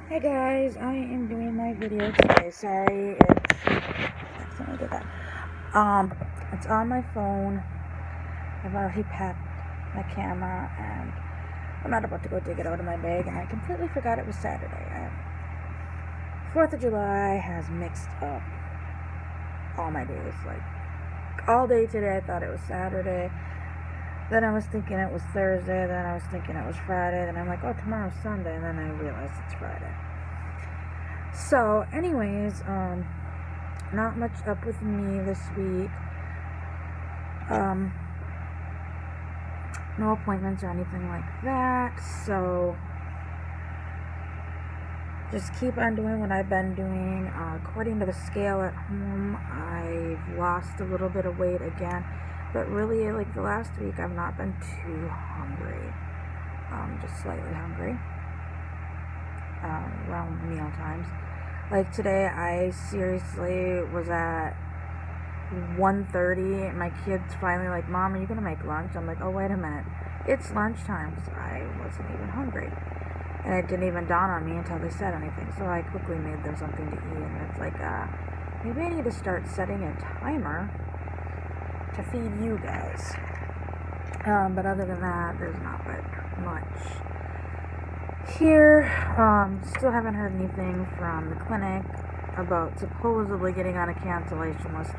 Hey guys, I am doing my video today. Sorry, accidentally did that. It's on my phone. I've already packed my camera and I'm not about to go dig it out of my bag, and I completely forgot it was Saturday. 4th of July has mixed up all my days. Like, all day today I thought it was Saturday. Then I was thinking it was Thursday. Then I was thinking it was Friday. Then I'm like, oh, tomorrow's Sunday. And then I realized it's Friday. So, anyways, not much up with me this week. No appointments or anything like that. So, just keep on doing what I've been doing. According to the scale at home, I've lost a little bit of weight again. But really, like the last week, I've not been too hungry. Just slightly hungry. Around meal times. Like today, I seriously was at 1:30. My kids finally like, Mom, are you going to make lunch? I'm like, oh, wait a minute. It's lunchtime, because I wasn't even hungry. And it didn't even dawn on me until they said anything. So I quickly made them something to eat. And it's like, maybe I need to start setting a timer to feed you guys. But other than that, there's not much here. Still haven't heard anything from the clinic about supposedly getting on a cancellation list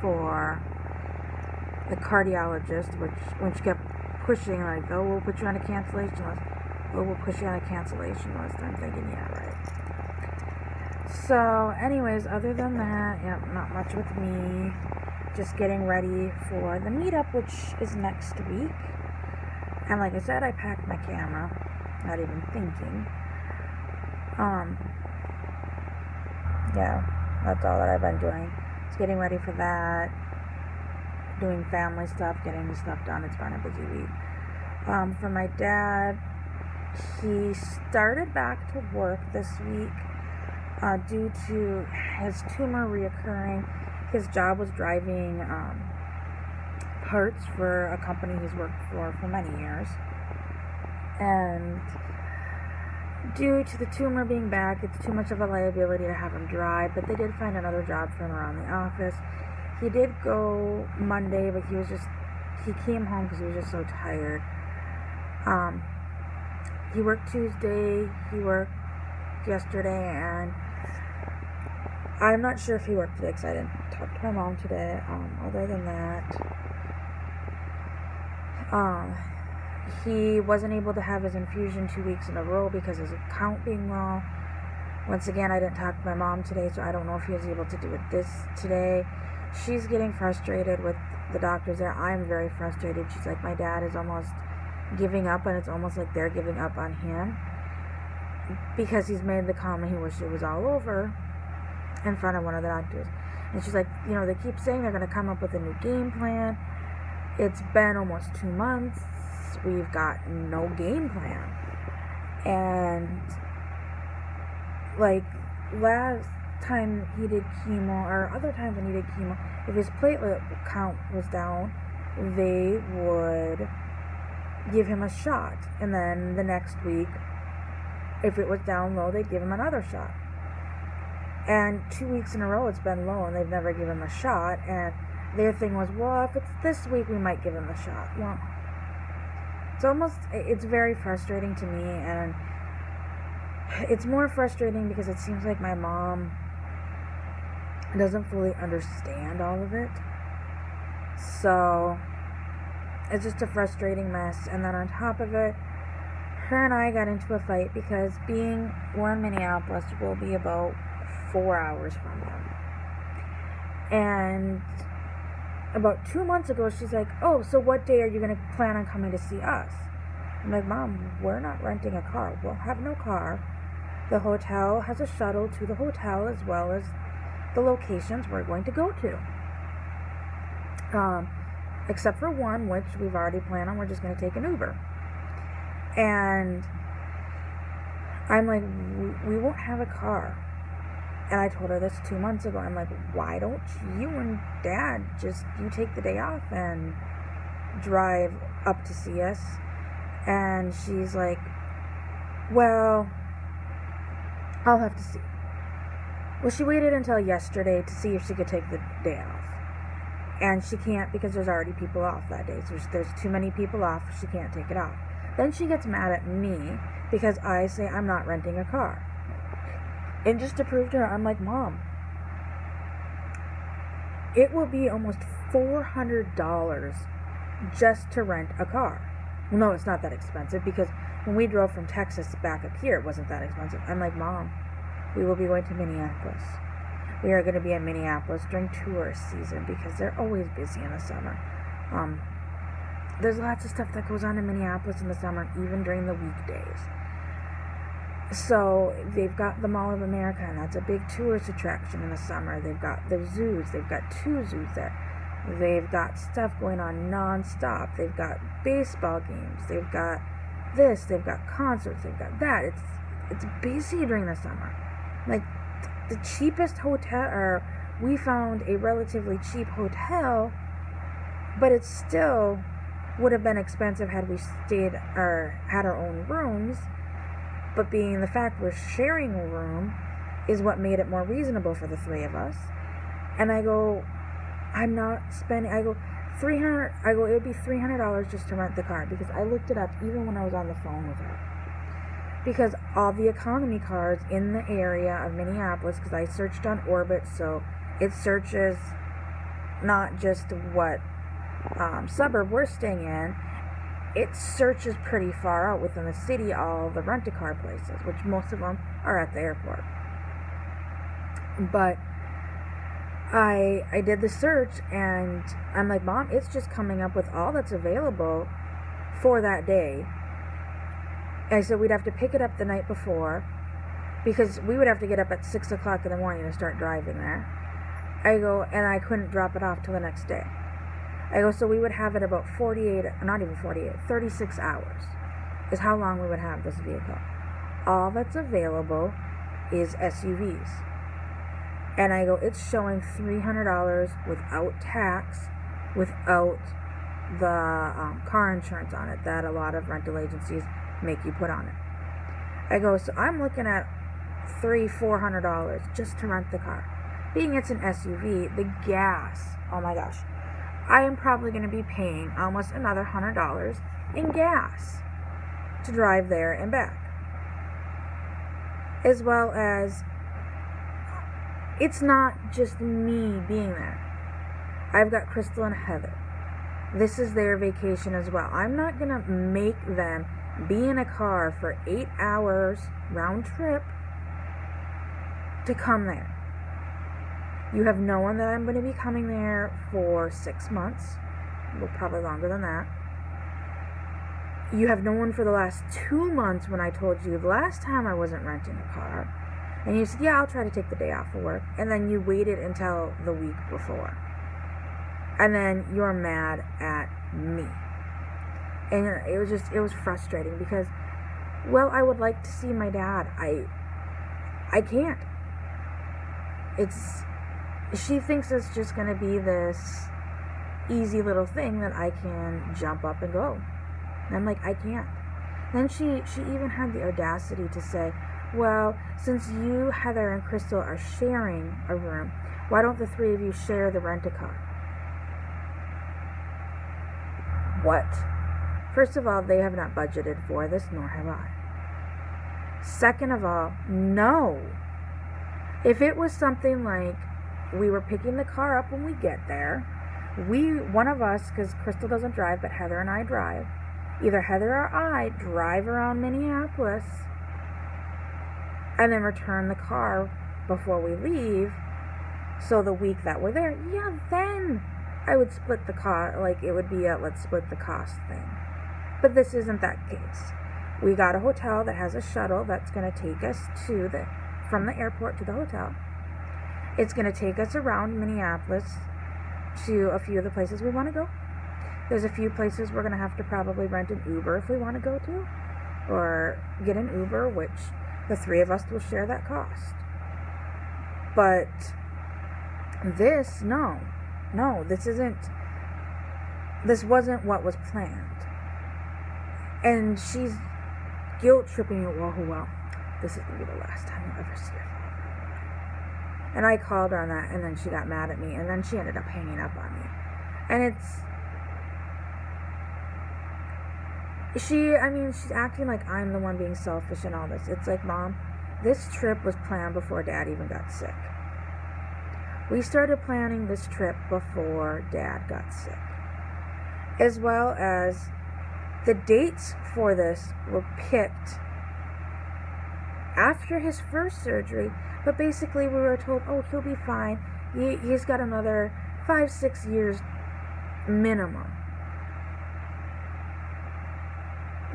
for the cardiologist, which kept pushing, like, oh, we'll put you on a cancellation list. Oh, we'll push you on a cancellation list. I'm thinking, yeah, right. So, anyways, other than that, yeah, not much with me. Just getting ready for the meetup, which is next week. And like I said, I packed my camera, not even thinking. Yeah, that's all that I've been doing. Just getting ready for that, doing family stuff, getting the stuff done. It's been a busy week. For my dad, he started back to work this week due to his tumor reoccurring. His job was driving parts for a company he's worked for many years. And due to the tumor being back, it's too much of a liability to have him drive, but they did find another job for him around the office. He did go Monday, but he came home because he was just so tired. He worked Tuesday, he worked yesterday, and I'm not sure if he worked today because I didn't talk to my mom today. Other than that, he wasn't able to have his infusion 2 weeks in a row because of his count being low. Once again, I didn't talk to my mom today, so I don't know if he was able to do it today. She's getting frustrated with the doctors there. I'm very frustrated. She's like, my dad is almost giving up, and it's almost like they're giving up on him because he's made the comment he wished it was all over in front of one of the doctors. And she's like, they keep saying they're going to come up with a new game plan. It's been almost 2 months. We've got no game plan. And like last time he did chemo, or other times when he did chemo, if his platelet count was down, they would give him a shot. And then the next week, if it was down low, they'd give him another shot. And 2 weeks in a row it's been low and they've never given him a shot. And their thing was, well, if it's this week, we might give him a shot. Well, it's very frustrating to me, and it's more frustrating because it seems like my mom doesn't fully understand all of it. So it's just a frustrating mess. And then on top of it, her and I got into a fight because we're in Minneapolis, we'll be about 4 hours from them. And about 2 months ago, she's like, oh, so what day are you going to plan on coming to see us? I'm like, Mom, we're not renting a car. We'll have no car. The hotel has a shuttle to the hotel as well as the locations we're going to go to. Except for one, which we've already planned on. We're just going to take an Uber. And I'm like, we won't have a car. And I told her this 2 months ago. I'm like, why don't you and Dad you take the day off and drive up to see us? And she's like, well, I'll have to see. Well, she waited until yesterday to see if she could take the day off. And she can't because there's already people off that day. So there's too many people off, she can't take it off. Then she gets mad at me because I say I'm not renting a car. And just to prove to her, I'm like, Mom, it will be almost $400 just to rent a car. Well, no, it's not that expensive because when we drove from Texas back up here, it wasn't that expensive. I'm like, Mom, we will be going to Minneapolis. We are going to be in Minneapolis during tourist season because they're always busy in the summer. There's lots of stuff that goes on in Minneapolis in the summer, even during the weekdays. So they've got the Mall of America, and that's a big tourist attraction in the summer. They've got their zoos. They've got 2 zoos there. They've got stuff going on nonstop. They've got baseball games. They've got this. They've got concerts. They've got that. It's busy during the summer. Like the cheapest hotel, or we found a relatively cheap hotel, but it still would have been expensive had we stayed or had our own rooms. But being the fact we're sharing a room is what made it more reasonable for the 3 of us. And I go, I'm not spending, I go, it would be $300 just to rent the car, because I looked it up even when I was on the phone with her. Because all the economy cars in the area of Minneapolis, because I searched on Orbit, so it searches not just what suburb we're staying in, it searches pretty far out within the city, all the rent-a-car places, which most of them are at the airport. But I did the search, and I'm like, Mom, it's just coming up with all that's available for that day. And I said we'd have to pick it up the night before, because we would have to get up at 6 o'clock in the morning to start driving there. I go, and I couldn't drop it off till the next day. I go, so we would have it about 36 hours is how long we would have this vehicle. All that's available is SUVs. And I go, it's showing $300 without tax, without the car insurance on it that a lot of rental agencies make you put on it. I go, so I'm looking at $400 just to rent the car. Being it's an SUV, the gas, oh my gosh, I am probably going to be paying almost another $100 in gas to drive there and back. As well as, it's not just me being there. I've got Crystal and Heather. This is their vacation as well. I'm not going to make them be in a car for 8 hours round trip to come there. You have no one that I'm going to be coming there for 6 months. Well, probably longer than that. You have no one for the last 2 months when I told you the last time I wasn't renting a car. And you said, yeah, I'll try to take the day off of work. And then you waited until the week before. And then you're mad at me. And it was frustrating because, well, I would like to see my dad. I can't. She thinks it's just going to be this easy little thing that I can jump up and go. And I'm like, I can't. Then she even had the audacity to say, well, since you, Heather, and Crystal are sharing a room, why don't the 3 of you share the rent-a-car? What? First of all, they have not budgeted for this, nor have I. Second of all, no. If it was something like we were picking the car up when we get there, one of us, because Crystal doesn't drive, but Heather and I drive, either Heather or I drive around Minneapolis and then return the car before we leave. So the week that we're there, yeah, then I would split the cost. Like, it would be a let's split the cost thing. But this isn't that case. We got a hotel that has a shuttle that's going to take us from the airport to the hotel. It's going to take us around Minneapolis to a few of the places we want to go. There's a few places we're going to have to probably rent an Uber if we want to go to, or get an Uber, which the 3 of us will share that cost. But this, no, this wasn't what was planned. And she's guilt tripping me, well, this is going to be the last time you'll ever see your father. And I called her on that, and then she got mad at me, and then she ended up hanging up on me. And she's acting like I'm the one being selfish and all this. It's like, Mom, this trip was planned before Dad even got sick. We started planning this trip before Dad got sick. As well as the dates for this were picked after his first surgery, but basically we were told, oh, he'll be fine. He's got another 5-6 years minimum.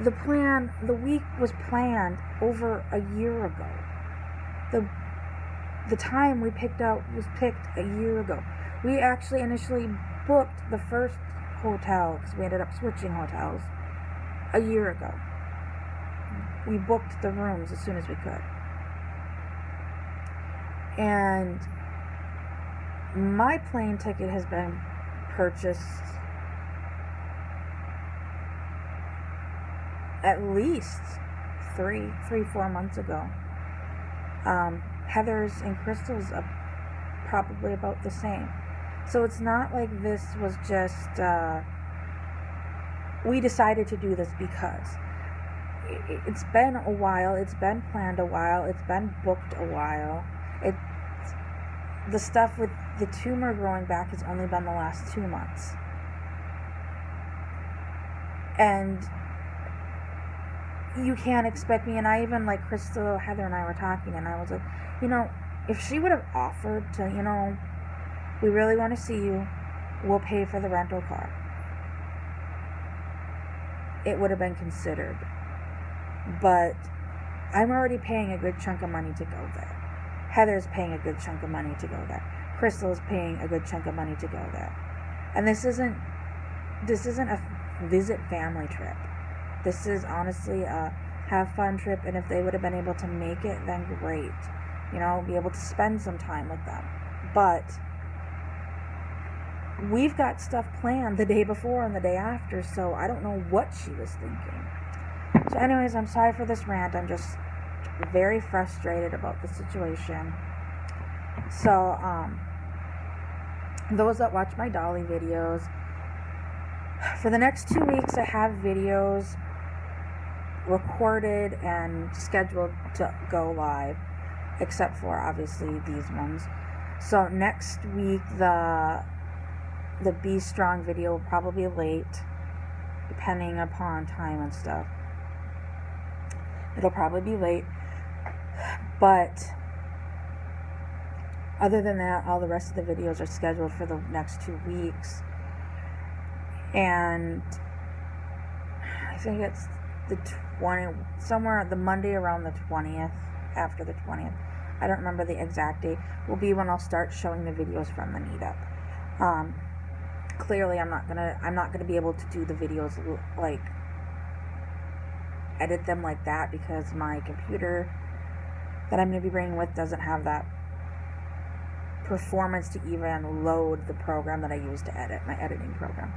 The week was planned over a year ago. The time we picked out was picked a year ago. We actually initially booked the first hotel, because we ended up switching hotels, a year ago. We booked the rooms as soon as we could. And my plane ticket has been purchased at least 4 months ago. Heather's and Crystal's probably about the same. So it's not like this was just, we decided to do this because. It's been a while, it's been planned a while, it's been booked a while. The stuff with the tumor growing back has only been the last 2 months. And you can't expect me, and I even, like, Crystal, Heather and I were talking, and I was like, if she would have offered to, we really want to see you, we'll pay for the rental car, it would have been considered. But I'm already paying a good chunk of money to go there. Heather's paying a good chunk of money to go there. Crystal's paying a good chunk of money to go there. And this isn't a visit family trip. This is honestly a have fun trip, and if they would have been able to make it, then great. Be able to spend some time with them. But we've got stuff planned the day before and the day after, so I don't know what she was thinking. So anyways, I'm sorry for this rant. I'm just very frustrated about the situation. So, those that watch my Dolly videos, for the next 2 weeks I have videos recorded and scheduled to go live, except for obviously these ones. So next week the Be Strong video will probably be late, depending upon time and stuff. It'll probably be late, but other than that, all the rest of the videos are scheduled for the next 2 weeks. And I think it's the 20th, somewhere the Monday around the 20th, after the 20th. I don't remember the exact date. Will be when I'll start showing the videos from the meetup. Clearly, I'm not gonna be able to do the videos like edit them like that, because my computer that I'm going to be bringing with doesn't have that performance to even load the program that I use to edit, my editing program.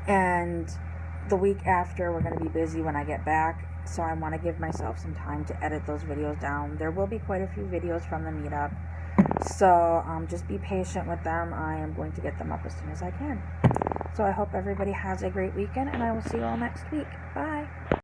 And the week after, we're going to be busy when I get back, so I want to give myself some time to edit those videos down. There will be quite a few videos from the meetup, so just be patient with them. I am going to get them up as soon as I can. So I hope everybody has a great weekend, and I will see you all next week. Bye.